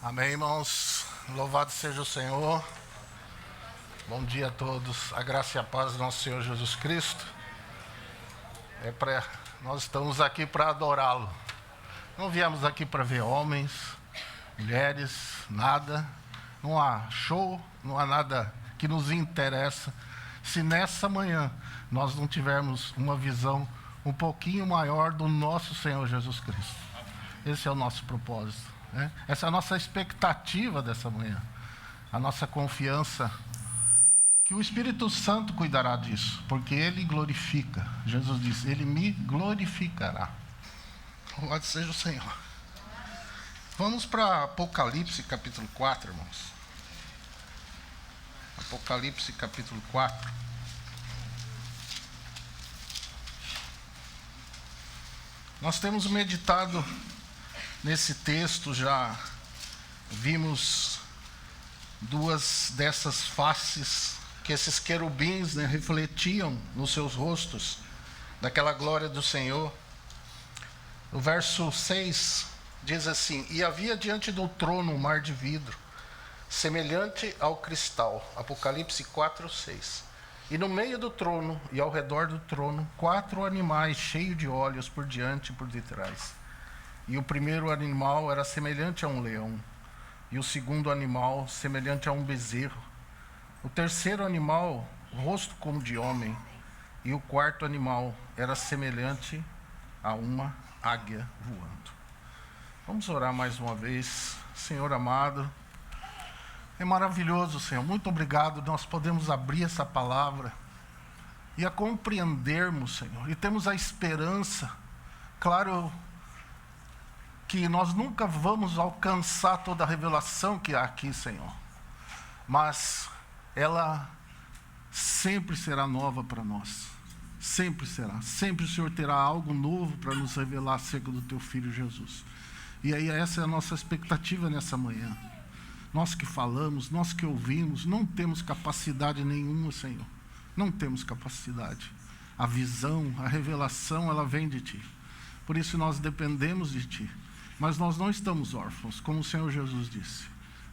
Amém, irmãos. Louvado seja o Senhor. Bom dia a todos. A graça e a paz do nosso Senhor Jesus Cristo. Nós estamos aqui para adorá-lo. Não viemos aqui para ver homens, mulheres, nada. Não há show, não há nada que nos interessa. Se nessa manhã nós não tivermos uma visão um pouquinho maior do nosso Senhor Jesus Cristo. Esse é o nosso propósito. Essa é a nossa expectativa dessa manhã, a nossa confiança que o Espírito Santo cuidará disso, porque Ele glorifica. Jesus disse, Ele me glorificará. Louvado seja o Senhor. Vamos para Apocalipse capítulo 4, irmãos. Apocalipse capítulo 4. Nós temos meditado nesse texto, já vimos duas dessas faces que esses querubins refletiam nos seus rostos, daquela glória do Senhor. O verso 6 diz assim: E havia diante do trono um mar de vidro, semelhante ao cristal. Apocalipse 4, 6. E no meio do trono e ao redor do trono, 4 animais cheios de olhos por diante e por detrás. E o primeiro animal era semelhante a um leão, e o segundo animal semelhante a um bezerro. O terceiro animal, rosto como de homem, e o quarto animal era semelhante a uma águia voando. Vamos orar mais uma vez. Senhor amado, é maravilhoso, Senhor. Muito obrigado. Nós podemos abrir essa palavra e a compreendermos, Senhor, e temos a esperança, claro, que nós nunca vamos alcançar toda a revelação que há aqui, Senhor. Mas ela sempre será nova para nós. Sempre será. Sempre o Senhor terá algo novo para nos revelar acerca do Teu Filho Jesus. E aí essa é a nossa expectativa nessa manhã. Nós que falamos, nós que ouvimos, não temos capacidade nenhuma, Senhor. Não temos capacidade. A visão, a revelação, ela vem de Ti. Por isso nós dependemos de Ti. Mas nós não estamos órfãos, como o Senhor Jesus disse.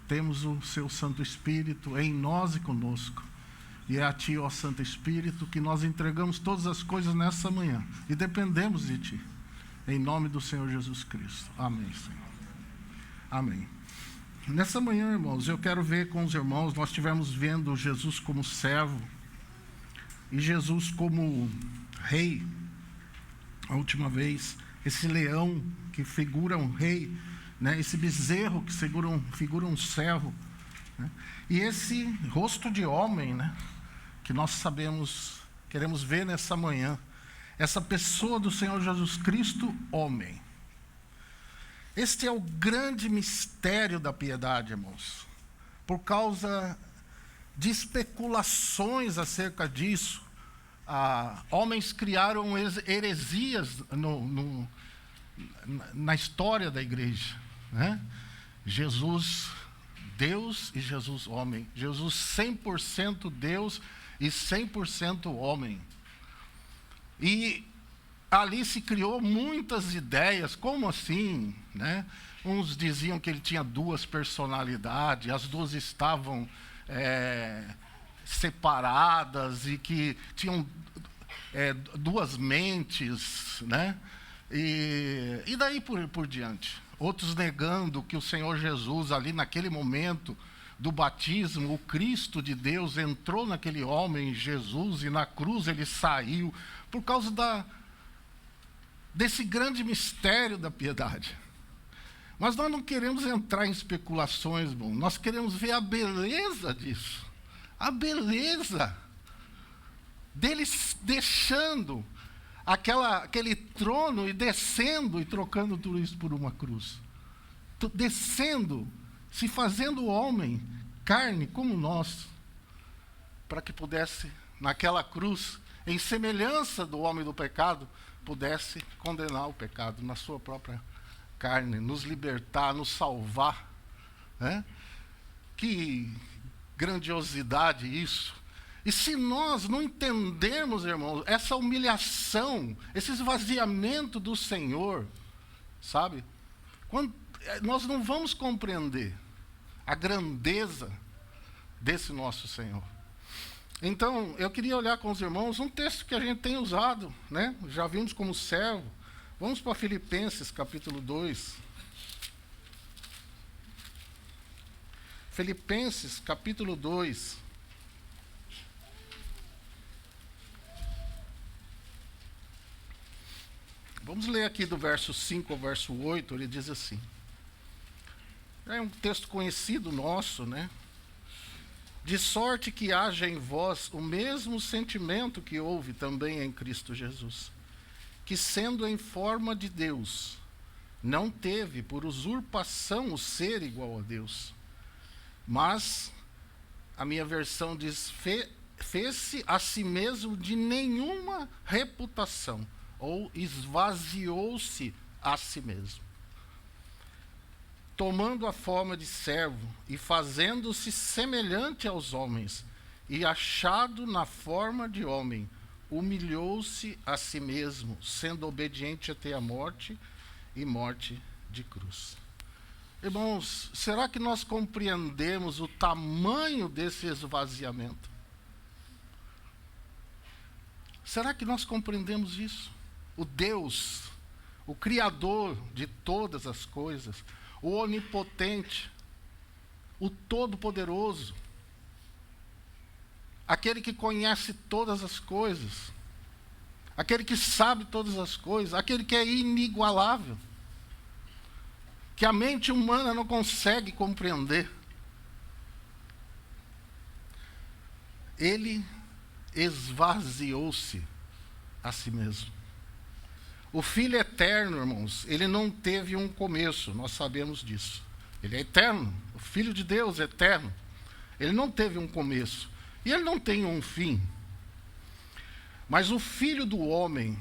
Temos o Seu Santo Espírito em nós e conosco. E é a Ti, ó Santo Espírito, que nós entregamos todas as coisas nessa manhã. E dependemos de Ti. Em nome do Senhor Jesus Cristo. Amém, Senhor. Amém. Nessa manhã, irmãos, eu quero ver com os irmãos, nós estivemos vendo Jesus como servo e Jesus como rei. A última vez, esse leão que figura um rei, esse bezerro que figura um servo, e esse rosto de homem, que nós queremos ver nessa manhã, essa pessoa do Senhor Jesus Cristo, homem. Este é o grande mistério da piedade, irmãos. Por causa de especulações acerca disso, homens criaram heresias na história da igreja. Jesus Deus e Jesus homem. Jesus 100% Deus e 100% homem. E ali se criou muitas ideias. Como assim? Uns diziam que ele tinha 2 personalidades, as 2 estavam separadas e que tinham 2 mentes, e daí por diante. Outros negando que o Senhor Jesus, ali naquele momento do batismo, o Cristo de Deus entrou naquele homem, Jesus, e na cruz ele saiu, por causa desse grande mistério da piedade. Mas nós não queremos entrar em especulações, irmão. Nós queremos ver a beleza disso. A beleza deles deixando aquele trono e descendo e trocando tudo isso por uma cruz. Descendo, se fazendo homem, carne como nós, para que pudesse, naquela cruz, em semelhança do homem do pecado, pudesse condenar o pecado na sua própria carne, nos libertar, nos salvar. Que grandiosidade isso! E se nós não entendermos, irmãos, essa humilhação, esse esvaziamento do Senhor, sabe? nós não vamos compreender a grandeza desse nosso Senhor. Então, eu queria olhar com os irmãos um texto que a gente tem usado, né? Já vimos como servo. Vamos para Filipenses, capítulo 2. Filipenses, capítulo 2. Vamos ler aqui do verso 5 ao verso 8, ele diz assim. É um texto conhecido nosso, né? De sorte que haja em vós o mesmo sentimento que houve também em Cristo Jesus, que sendo em forma de Deus, não teve por usurpação o ser igual a Deus, mas, a minha versão diz, fez-se a si mesmo de nenhuma reputação, ou esvaziou-se a si mesmo, tomando a forma de servo e fazendo-se semelhante aos homens, e achado na forma de homem, humilhou-se a si mesmo, sendo obediente até a morte e morte de cruz. Irmãos, será que nós compreendemos o tamanho desse esvaziamento? Será que nós compreendemos isso? O Deus, o Criador de todas as coisas, o Onipotente, o Todo-Poderoso, aquele que conhece todas as coisas, aquele que sabe todas as coisas, aquele que é inigualável, que a mente humana não consegue compreender. Ele esvaziou-se a si mesmo. O Filho eterno, irmãos, ele não teve um começo, nós sabemos disso. Ele é eterno, o Filho de Deus é eterno. Ele não teve um começo, e ele não tem um fim. Mas o Filho do homem,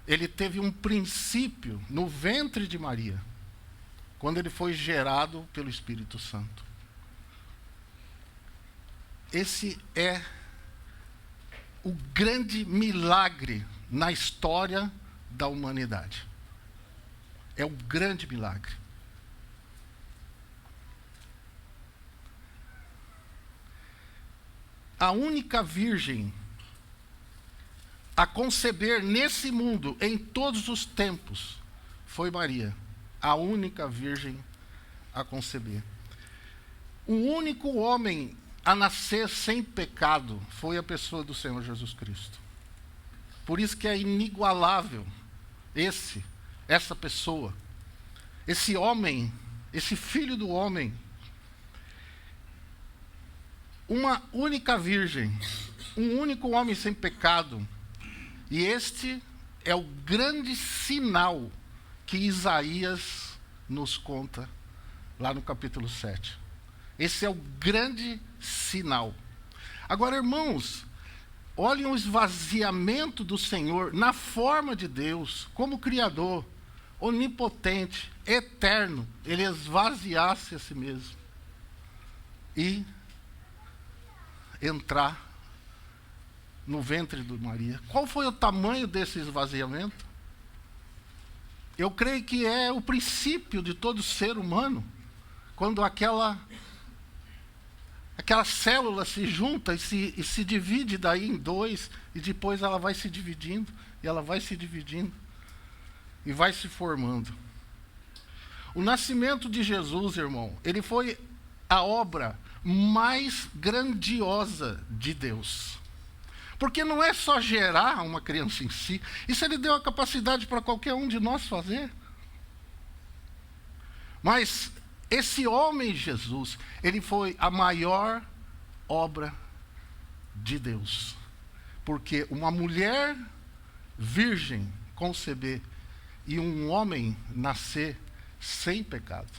ele teve um princípio no ventre de Maria, quando ele foi gerado pelo Espírito Santo. Esse é o grande milagre na história da humanidade. É um grande milagre. A única virgem a conceber nesse mundo, em todos os tempos, foi Maria. A única virgem a conceber. O único homem a nascer sem pecado foi a pessoa do Senhor Jesus Cristo. Por isso que é inigualável essa pessoa, esse homem, esse Filho do homem, uma única virgem, um único homem sem pecado. E este é o grande sinal que Isaías nos conta lá no capítulo 7. Esse é o grande sinal. Agora, irmãos, olhem o esvaziamento do Senhor na forma de Deus, como Criador, onipotente, eterno. Ele esvaziasse a si mesmo e entrar no ventre de Maria. Qual foi o tamanho desse esvaziamento? Eu creio que é o princípio de todo ser humano, quando aquela célula se junta e se divide daí em dois, e depois ela vai se dividindo, e ela vai se dividindo, e vai se formando. O nascimento de Jesus, irmão, ele foi a obra mais grandiosa de Deus. Porque não é só gerar uma criança em si, isso ele deu a capacidade para qualquer um de nós fazer. Mas esse homem Jesus, ele foi a maior obra de Deus. Porque uma mulher virgem conceber e um homem nascer sem pecado.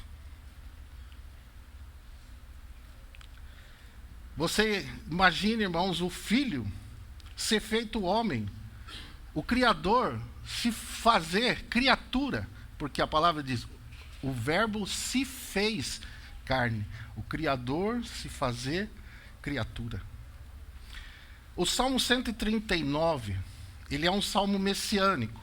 Você imagina, irmãos, o Filho ser feito homem, o Criador se fazer criatura, porque a palavra diz, o Verbo se fez carne, o Criador se fazer criatura. O Salmo 139, ele é um salmo messiânico.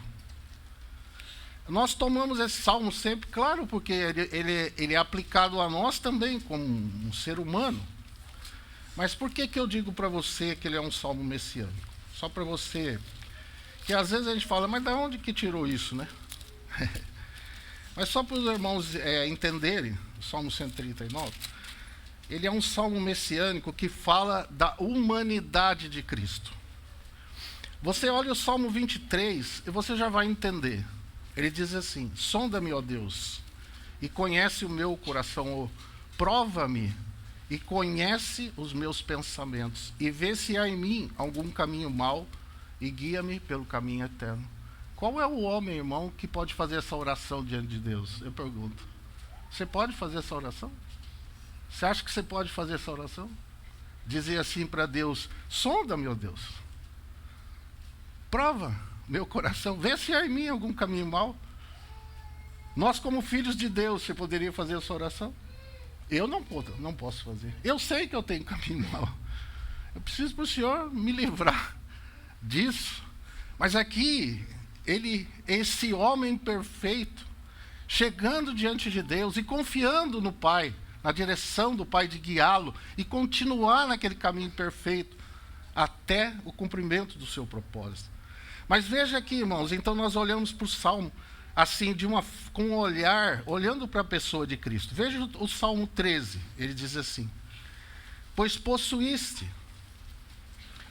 Nós tomamos esse salmo sempre, claro, porque ele é aplicado a nós também, como um ser humano. Mas por que eu digo para você que ele é um salmo messiânico? Só para você... Que às vezes a gente fala, mas de onde que tirou isso, né? Mas só para os irmãos entenderem, o Salmo 139, ele é um salmo messiânico que fala da humanidade de Cristo. Você olha o Salmo 23 e você já vai entender. Ele diz assim: sonda-me, ó Deus, e conhece o meu coração, ou prova-me e conhece os meus pensamentos, e vê se há em mim algum caminho mau, e guia-me pelo caminho eterno. Qual é o homem, irmão, que pode fazer essa oração diante de Deus? Eu pergunto. Você pode fazer essa oração? Você acha que você pode fazer essa oração? Dizer assim para Deus: sonda-me, ó Deus. Prova meu coração. Vê se há em mim algum caminho mau. Nós, como filhos de Deus, você poderia fazer essa oração? Eu não posso fazer. Eu sei que eu tenho caminho mau. Eu preciso para o Senhor me livrar disso. Mas aqui... esse homem perfeito, chegando diante de Deus e confiando no Pai, na direção do Pai de guiá-lo e continuar naquele caminho perfeito até o cumprimento do seu propósito. Mas veja aqui, irmãos, então nós olhamos para o Salmo assim, com um olhar, olhando para a pessoa de Cristo. Veja o Salmo 13, ele diz assim: pois possuíste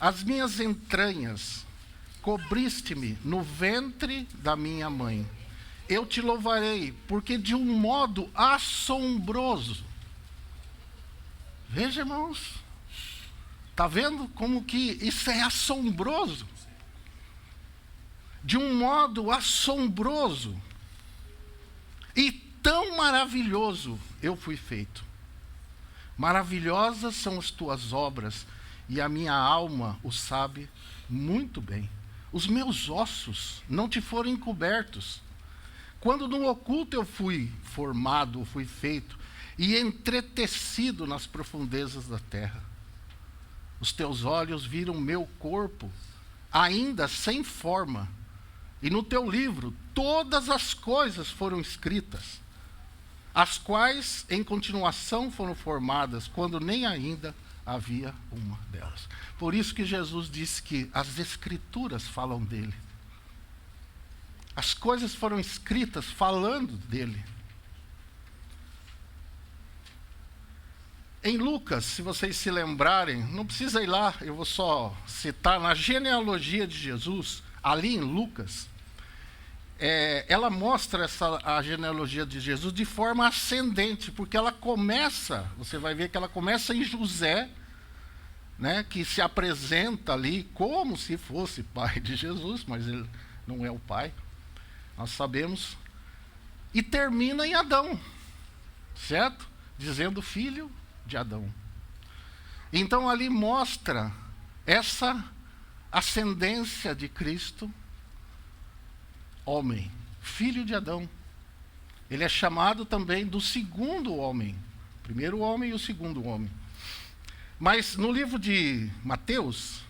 as minhas entranhas, cobriste-me no ventre da minha mãe. Eu te louvarei, porque de um modo assombroso. Veja, irmãos. Está vendo como que isso é assombroso? De um modo assombroso e tão maravilhoso eu fui feito. Maravilhosas são as tuas obras, e a minha alma o sabe muito bem. Os meus ossos não te foram encobertos. Quando no oculto eu fui formado, fui feito, e entretecido nas profundezas da terra. Os teus olhos viram meu corpo, ainda sem forma, e no teu livro todas as coisas foram escritas, as quais em continuação foram formadas, quando nem ainda havia uma delas. Por isso que Jesus disse que as Escrituras falam dele. As coisas foram escritas falando dele. Em Lucas, se vocês se lembrarem, não precisa ir lá, eu vou só citar, na genealogia de Jesus, ali em Lucas, ela mostra a genealogia de Jesus de forma ascendente, porque ela começa, você vai ver que ela começa em José, né, que se apresenta ali como se fosse pai de Jesus, mas ele não é o pai, nós sabemos, e termina em Adão, certo? Dizendo filho de Adão. Então ali mostra essa ascendência de Cristo, homem, filho de Adão. Ele é chamado também do segundo homem, o primeiro homem e o segundo homem. Mas no livro de Mateus,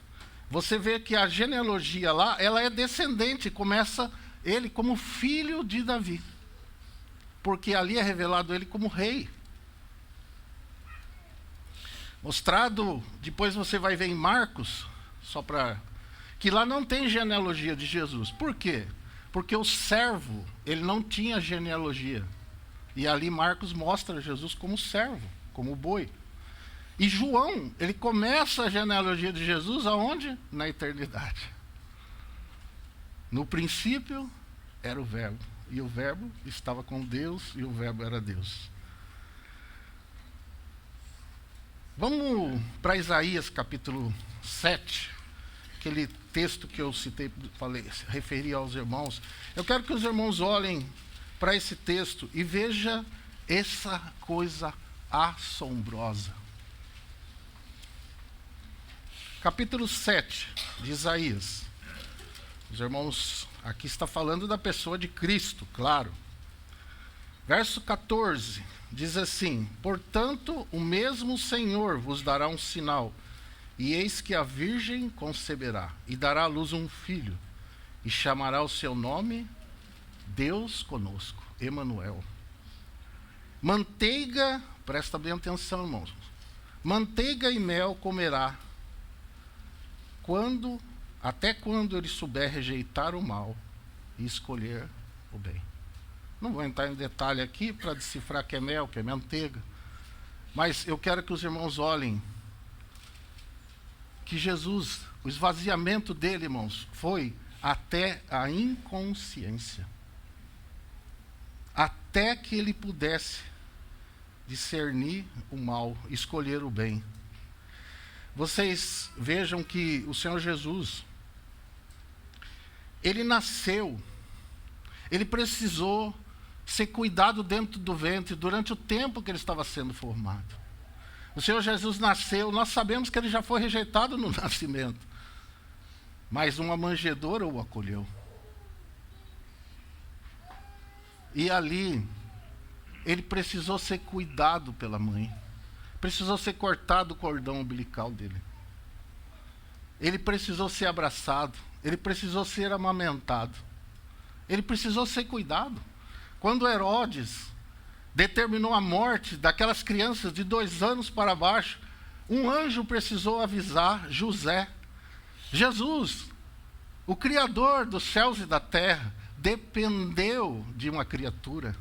você vê que a genealogia lá, ela é descendente, começa ele como filho de Davi, porque ali é revelado ele como rei. Mostrado, depois você vai ver em Marcos, que lá não tem genealogia de Jesus. Por quê? Porque o servo, ele não tinha genealogia. E ali Marcos mostra Jesus como servo, como boi. E João, ele começa a genealogia de Jesus aonde? Na eternidade. No princípio era o Verbo, e o Verbo estava com Deus, e o Verbo era Deus. Vamos para Isaías capítulo 7, aquele texto que eu citei, referi aos irmãos. Eu quero que os irmãos olhem para esse texto e vejam essa coisa assombrosa. Capítulo 7 de Isaías. Os irmãos, aqui está falando da pessoa de Cristo, claro. Verso 14, diz assim: portanto, o mesmo Senhor vos dará um sinal, e eis que a virgem conceberá, e dará à luz um filho, e chamará o seu nome Deus conosco, Emanuel. Manteiga, presta bem atenção, irmãos. Manteiga e mel comerá, até quando ele souber rejeitar o mal e escolher o bem. Não vou entrar em detalhe aqui para decifrar que é mel, que é manteiga. Mas eu quero que os irmãos olhem que Jesus, o esvaziamento dele, irmãos, foi até a inconsciência. Até que ele pudesse discernir o mal, escolher o bem. Vocês vejam que o Senhor Jesus, ele nasceu, ele precisou ser cuidado dentro do ventre durante o tempo que ele estava sendo formado. O Senhor Jesus nasceu, nós sabemos que ele já foi rejeitado no nascimento, mas uma manjedoura o acolheu. E ali, ele precisou ser cuidado pela mãe. Precisou ser cortado o cordão umbilical dele. Ele precisou ser abraçado. Ele precisou ser amamentado. Ele precisou ser cuidado. Quando Herodes determinou a morte daquelas crianças de 2 anos para baixo, um anjo precisou avisar José. Jesus, o Criador dos céus e da terra, dependeu de uma criatura.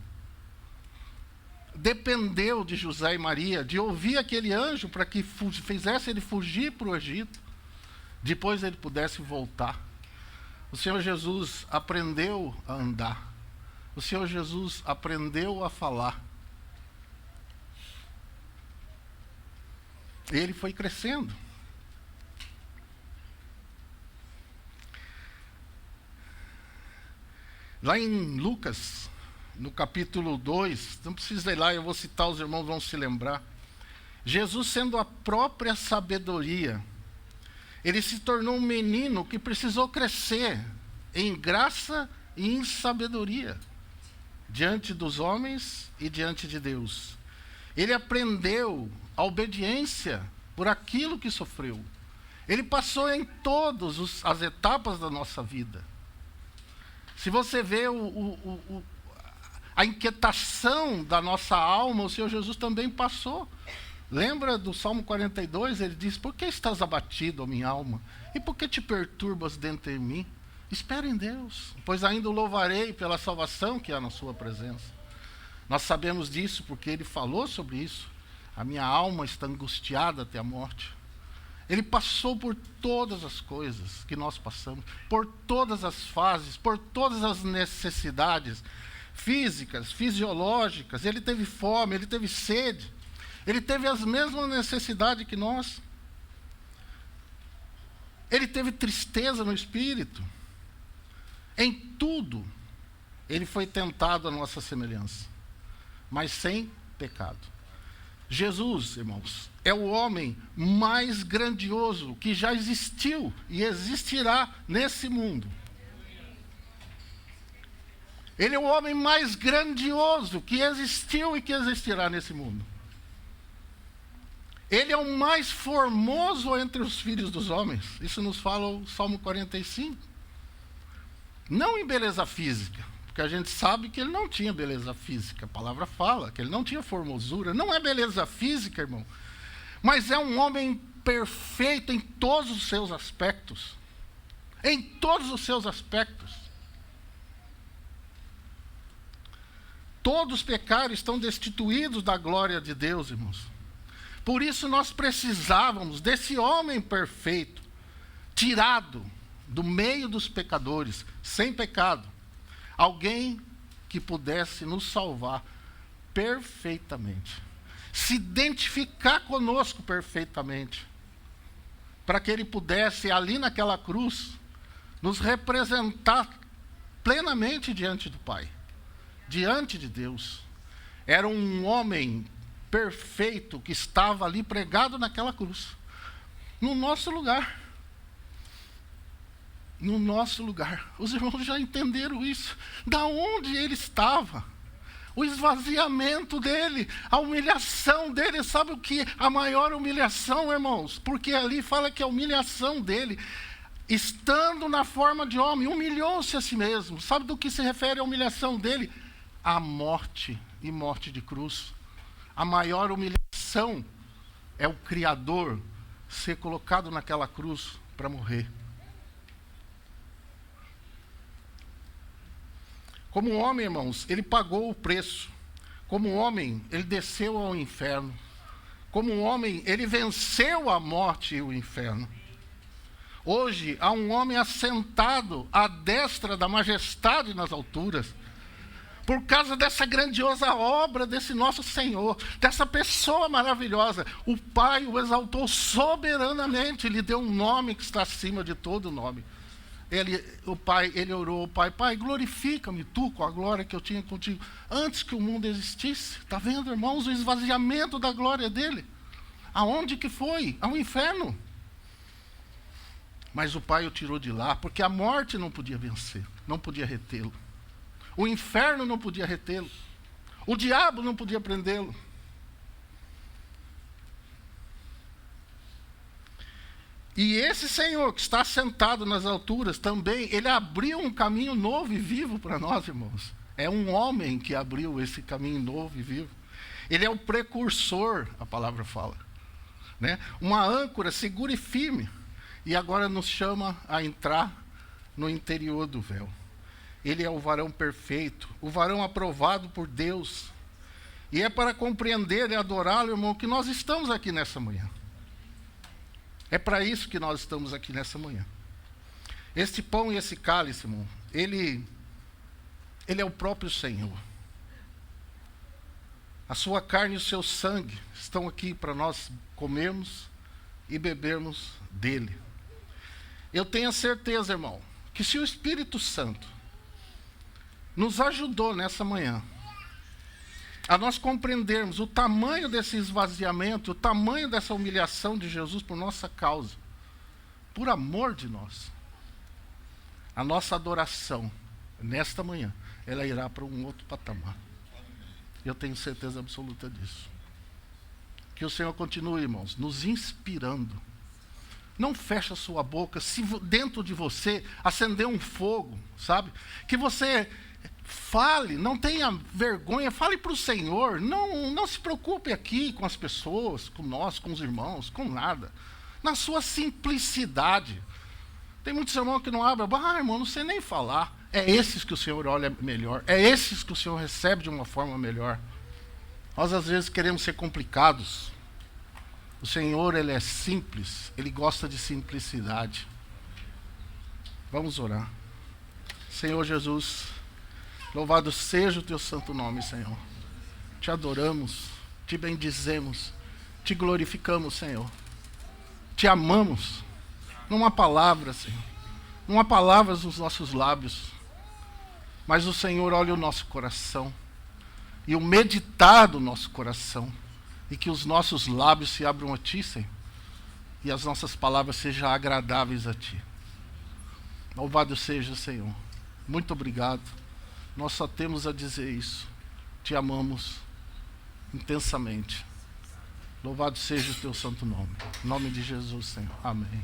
Dependeu de José e Maria, de ouvir aquele anjo para que fizesse ele fugir para o Egito. Depois ele pudesse voltar. O Senhor Jesus aprendeu a andar. O Senhor Jesus aprendeu a falar. Ele foi crescendo. Lá em Lucas, no capítulo 2, não precisa ir lá, eu vou citar, os irmãos vão se lembrar. Jesus, sendo a própria sabedoria, ele se tornou um menino que precisou crescer em graça e em sabedoria, diante dos homens e diante de Deus. Ele aprendeu a obediência por aquilo que sofreu. Ele passou em todas as etapas da nossa vida. Se você vê a inquietação da nossa alma, o Senhor Jesus também passou. Lembra do Salmo 42? Ele diz: por que estás abatido, ó minha alma? E por que te perturbas dentro de mim? Espera em Deus, pois ainda o louvarei pela salvação que há na sua presença. Nós sabemos disso porque ele falou sobre isso. A minha alma está angustiada até a morte. Ele passou por todas as coisas que nós passamos, por todas as fases, por todas as necessidades físicas, fisiológicas. Ele teve fome, ele teve sede, ele teve as mesmas necessidades que nós. Ele teve tristeza no espírito. Em tudo, ele foi tentado à nossa semelhança, mas sem pecado. Jesus, irmãos, é o homem mais grandioso que já existiu e existirá nesse mundo. Ele é o homem mais grandioso que existiu e que existirá nesse mundo. Ele é o mais formoso entre os filhos dos homens. Isso nos fala o Salmo 45. Não em beleza física, porque a gente sabe que ele não tinha beleza física. A palavra fala que ele não tinha formosura. Não é beleza física, irmão, mas é um homem perfeito em todos os seus aspectos. Em todos os seus aspectos. Todos pecaram, estão destituídos da glória de Deus, irmãos. Por isso nós precisávamos desse homem perfeito, tirado do meio dos pecadores, sem pecado. Alguém que pudesse nos salvar perfeitamente. Se identificar conosco perfeitamente. Para que ele pudesse, ali naquela cruz, nos representar plenamente diante do Pai. Diante de Deus. Era um homem perfeito que estava ali pregado naquela cruz. No nosso lugar. No nosso lugar. Os irmãos já entenderam isso. Da onde ele estava. O esvaziamento dele. A humilhação dele. Sabe o que? A maior humilhação, irmãos. Porque ali fala que a humilhação dele estando na forma de homem, humilhou-se a si mesmo. Sabe do que se refere a humilhação dele? A morte, e morte de cruz. A maior humilhação é o Criador ser colocado naquela cruz para morrer. Como homem, irmãos, ele pagou o preço. Como homem, ele desceu ao inferno. Como homem, ele venceu a morte e o inferno. Hoje, há um homem assentado à destra da majestade nas alturas, por causa dessa grandiosa obra desse nosso Senhor, dessa pessoa maravilhosa. O Pai o exaltou soberanamente, lhe deu um nome que está acima de todo nome. O Pai, ele orou ao Pai: Pai, glorifica-me tu com a glória que eu tinha contigo antes que o mundo existisse. Está vendo, irmãos, o esvaziamento da glória dele? Aonde que foi? Ao inferno. Mas o Pai o tirou de lá, porque a morte não podia vencer, não podia retê-lo. O inferno não podia retê-lo. O diabo não podia prendê-lo. E esse Senhor que está sentado nas alturas também, ele abriu um caminho novo e vivo para nós, irmãos. É um homem que abriu esse caminho novo e vivo. Ele é o precursor, a palavra fala, né? Uma âncora segura e firme. E agora nos chama a entrar no interior do véu. Ele é o varão perfeito, o varão aprovado por Deus. E é para compreender e adorá-lo, irmão, que nós estamos aqui nessa manhã. É para isso que nós estamos aqui nessa manhã. Este pão e esse cálice, irmão, ele é o próprio Senhor. A sua carne e o seu sangue estão aqui para nós comermos e bebermos dele. Eu tenho a certeza, irmão, que se o Espírito Santo nos ajudou nessa manhã a nós compreendermos o tamanho desse esvaziamento, o tamanho dessa humilhação de Jesus por nossa causa, por amor de nós, a nossa adoração, nesta manhã, ela irá para um outro patamar. Eu tenho certeza absoluta disso. Que o Senhor continue, irmãos, nos inspirando. Não feche a sua boca. Se dentro de você acender um fogo, sabe? Que você fale, não tenha vergonha, fale para o Senhor. Não se preocupe aqui com as pessoas, com nós, com os irmãos, com nada. Na sua simplicidade. Tem muitos irmãos que não abrem. Irmão, não sei nem falar. É esses que o Senhor olha melhor. É esses que o Senhor recebe de uma forma melhor. Nós às vezes queremos ser complicados. O Senhor, Ele é simples. Ele gosta de simplicidade. Vamos orar. Senhor Jesus, louvado seja o Teu santo nome, Senhor. Te adoramos, Te bendizemos, Te glorificamos, Senhor. Te amamos. Não há palavras, Senhor. Não há palavras nos nossos lábios. Mas o Senhor olha o nosso coração. E o meditar do nosso coração. E que os nossos lábios se abram a Ti, Senhor. E as nossas palavras sejam agradáveis a Ti. Louvado seja, Senhor. Muito obrigado. Nós só temos a dizer isso. Te amamos intensamente. Louvado seja o Teu santo nome. Em nome de Jesus, Senhor. Amém.